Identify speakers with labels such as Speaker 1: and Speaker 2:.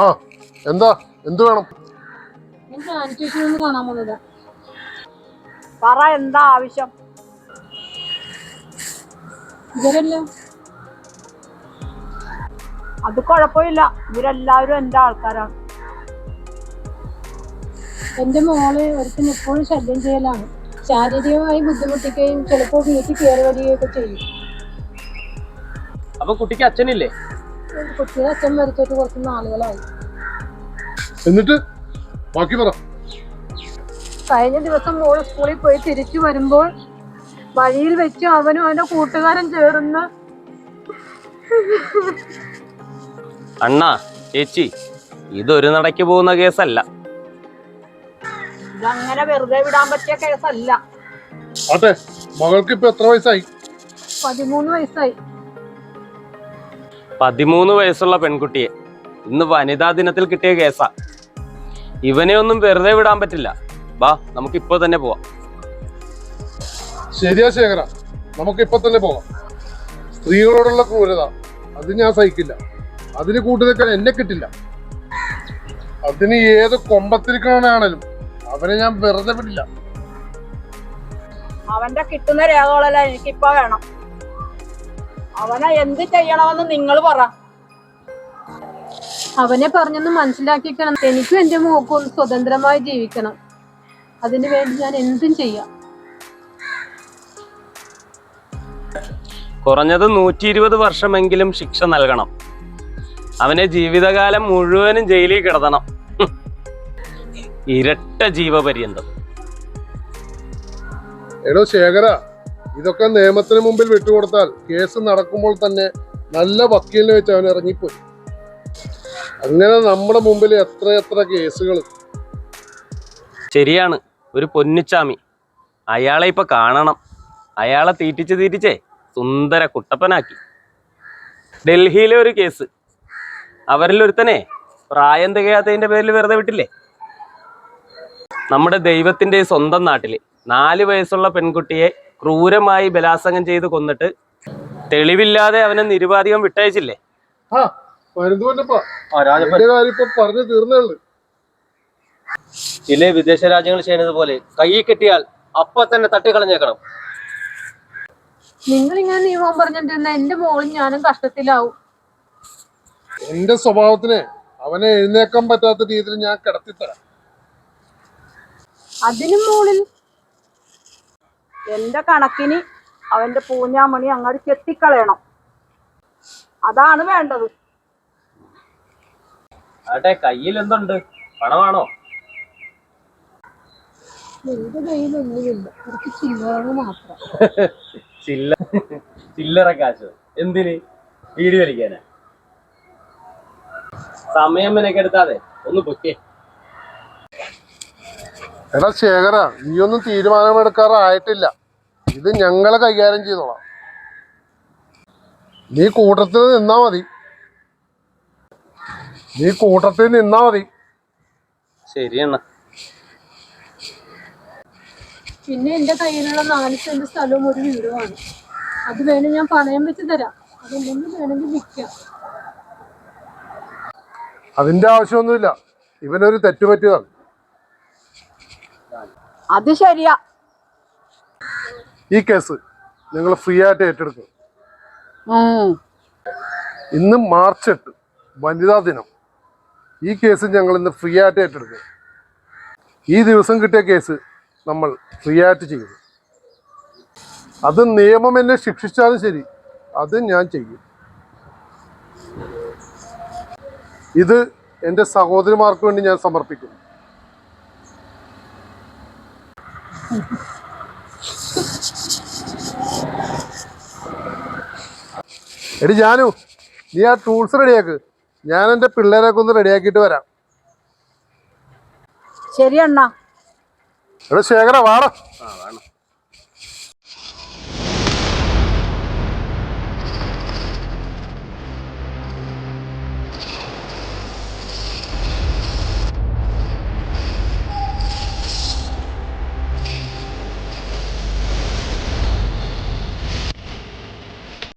Speaker 1: ആ എന്താ എന്ത് വേണം?
Speaker 2: കാണാൻ പോകുന്നത്.
Speaker 3: പറ, എന്താ ആവശ്യം?
Speaker 2: ഇവരല്ലോ
Speaker 3: അത് കുഴപ്പമില്ല, ഇവരെല്ലാവരും എന്റെ ആൾക്കാരാണ്.
Speaker 2: എന്റെ മോളെ ഒരുത്തിന് എപ്പോഴും ശല്യം ചെയ്യലാണ്. ശാരീരികമായി ബുദ്ധിമുട്ടിക്കുകയും ചിലപ്പോൾ വീട്ടിൽ കയറി വരികയൊക്കെ ചെയ്യും.
Speaker 4: അപ്പൊ കുട്ടിക്ക് അച്ഛനില്ലേ?
Speaker 2: കുട്ടിയുടെ അച്ഛൻ മരിച്ചിട്ട് കുറച്ച് നാളുകളായി.
Speaker 1: എന്നിട്ട് ബാക്കി പറ.
Speaker 2: കഴിഞ്ഞ ദിവസം മോള് സ്കൂളിൽ പോയി തിരിച്ചു വരുമ്പോൾ വഴിയിൽ വെച്ച് അവനും അവന്റെ കൂട്ടുകാരൻ ചേർന്ന്
Speaker 4: അണ്ണാ ചേച്ചി, ഇതൊരു നടക്ക് പോകുന്ന കേസല്ല.
Speaker 3: ഇതങ്ങനെ വെറുതെ വിടാൻ പറ്റിയ കേസല്ല.
Speaker 1: ആട്ടെ, മകൾക്ക് ഇപ്പൊ എത്ര വയസ്സായി?
Speaker 2: 13 വയസ്സായി.
Speaker 4: 13 വയസ്സുള്ള പെൺകുട്ടിയെ ഇന്ന് വനിതാ ദിനത്തിൽ കിട്ടിയ കേസാ. ഇവനെ ഒന്നും വെറുതെ വിടാൻ പറ്റില്ല. വാ, നമുക്ക് ഇപ്പൊ തന്നെ പോവാം.
Speaker 1: ശരിയാ ശേഖര, നമുക്ക് ഇപ്പൊ തന്നെ പോകാം. സ്ത്രീകളോടുള്ള ക്രൂരത അത് ഞാൻ സഹിക്കില്ല. അതിന് കൂട്ടു നിൽക്കാൻ എന്നെ കിട്ടില്ല. അതിന് ഏത് കൊമ്പത്തിരിക്കണാണേലും അവനെ ഞാൻ വെറുതെ വിടില്ല.
Speaker 3: അവന്റെ കിട്ടുന്ന രേഖകളെല്ലാം എനിക്കിപ്പോ വേണം. അവനെ എന്ത് ചെയ്യണമെന്ന് നിങ്ങൾ പറ.
Speaker 2: അവനെ പറഞ്ഞൊന്ന് മനസ്സിലാക്കിക്കണം. എനിക്കും എന്റെ മോക്കും ഒന്ന് സ്വതന്ത്രമായി ജീവിക്കണം. അതിനു വേണ്ടി ഞാൻ എന്തും ചെയ്യാം.
Speaker 4: കുറഞ്ഞത് 120 വർഷമെങ്കിലും ശിക്ഷ നൽകണം. അവനെ ജീവിതകാലം മുഴുവനും ജയിലിൽ കിടത്തണം. ഇരട്ട ജീവപര്യന്തം.
Speaker 1: എടോ ശേഖര, ഇതൊക്കെ നിയമത്തിന് മുമ്പിൽ വിട്ടുകൊടുത്താൽ കേസ് നടക്കുമ്പോൾ തന്നെ നല്ല വക്കീലിനെ വെച്ച് അവൻ ഇറങ്ങിപ്പോയി. അങ്ങനെ നമ്മുടെ മുമ്പിൽ എത്ര കേസുകൾ.
Speaker 4: ശരിയാണ്, ഒരു പൊന്നിച്ചാമി. അയാളെ ഇപ്പൊ കാണണം. അയാളെ തീറ്റിച്ചേ സുന്ദര കുട്ടപ്പനാക്കി. ഡൽഹിയിലെ ഒരു കേസ്, അവരിലൊരുത്തനെ പ്രായം തികയാത്തതിന്റെ പേരിൽ വെറുതെ വിട്ടില്ലേ. നമ്മുടെ ദൈവത്തിന്റെ സ്വന്തം നാട്ടില് 4 വയസ്സുള്ള പെൺകുട്ടിയെ ക്രൂരമായി ബലാത്സംഗം ചെയ്ത് കൊന്നിട്ട് തെളിവില്ലാതെ അവനെ നിരുപാധികം വിട്ടയച്ചില്ലേ.
Speaker 1: പറഞ്ഞു തീർന്നുള്ളു.
Speaker 5: ചില വിദേശ രാജ്യങ്ങൾ ചെയ്യുന്നത് പോലെ കൈ കെട്ടിയാൽ അപ്പൊ തന്നെ തട്ടിക്കളഞ്ഞേക്കണം.
Speaker 2: നിങ്ങൾ ഇങ്ങനെ നിയമം പറഞ്ഞിട്ടിരുന്ന എന്റെ മോളും ഞാനും കഷ്ടത്തിലാവും.
Speaker 1: എന്റെ സ്വഭാവത്തിന് അവനെ എഴുന്നേക്കാൻ പറ്റാത്ത രീതിയിൽ ഞാൻ കിടത്തിത്തരാം.
Speaker 2: അതിനും മോളിൽ
Speaker 3: എന്റെ കണക്കിന് അവന്റെ പൂഞ്ഞാമണി അങ്ങോട്ട് ചെത്തിക്കളയണം. അതാണ് വേണ്ടത്.
Speaker 4: ആട്ടെ, കയ്യിൽ എന്തുണ്ട്? പണമാണോ?
Speaker 2: എന്റെ കയ്യിലൊന്നുമില്ല, കുറച്ച് ചില്ലറ മാത്രം.
Speaker 4: ചില്ലറ കാശ് എന്തിന്? വീട് വലിക്കാനാ? സമയം മെനക്കെടുത്താതെ ഒന്ന് പൊക്കേ.
Speaker 1: എടാ ശേഖര, നീയൊന്നും തീരുമാനമെടുക്കാറായിട്ടില്ല. ഇത് ഞങ്ങളെ കൈകാര്യം ചെയ്തോളാം. നീ കൂട്ടത്തിൽ നിന്നാ മതി.
Speaker 4: ശരിയെണ്ണ.
Speaker 2: പിന്നെ എന്റെ കയ്യിലുള്ള 4 സെന്റ് സ്ഥലവും ഒരു വീടുമാണ്. അത് വേണം ഞാൻ പണയം വെച്ച് തരാം. അതെന്തെങ്കിലും വേണമെങ്കിൽ വിൽക്കാം.
Speaker 1: അതിന്റെ ആവശ്യമൊന്നുമില്ല. ഇവനൊരു തെറ്റുപറ്റിയതാണ്.
Speaker 3: അത് ശരിയാ.
Speaker 1: ഈ കേസ് നിങ്ങൾ ഫ്രീ ആയിട്ട് ഏറ്റെടുക്കും. ഇന്ന് മാർച്ച് 8 വനിതാ ദിനം. ഈ കേസ് ഞങ്ങൾ ഇന്ന് ഫ്രീ ആയിട്ട് ഏറ്റെടുക്കും. ഈ ദിവസം കിട്ടിയ കേസ് നമ്മൾ ഫ്രീ ആയിട്ട് ചെയ്യും. അത് നിയമം എന്നെ ശിക്ഷിച്ചാലും ശരി, അത് ഞാൻ ചെയ്യും. ഇത് എൻ്റെ സഹോദരിമാർക്ക് വേണ്ടി ഞാൻ സമർപ്പിക്കുന്നു. എടി ജാനു, നീ ആ ടൂൾസ് റെഡിയാക്ക്. ഞാൻ എൻ്റെ പിള്ളേരൊക്കെ ഒന്ന് റെഡിയാക്കിയിട്ട് വരാം.
Speaker 3: ശരി അണ്ണാ.
Speaker 1: എടാ ശേഖര, വാടാ.
Speaker 4: വേണം.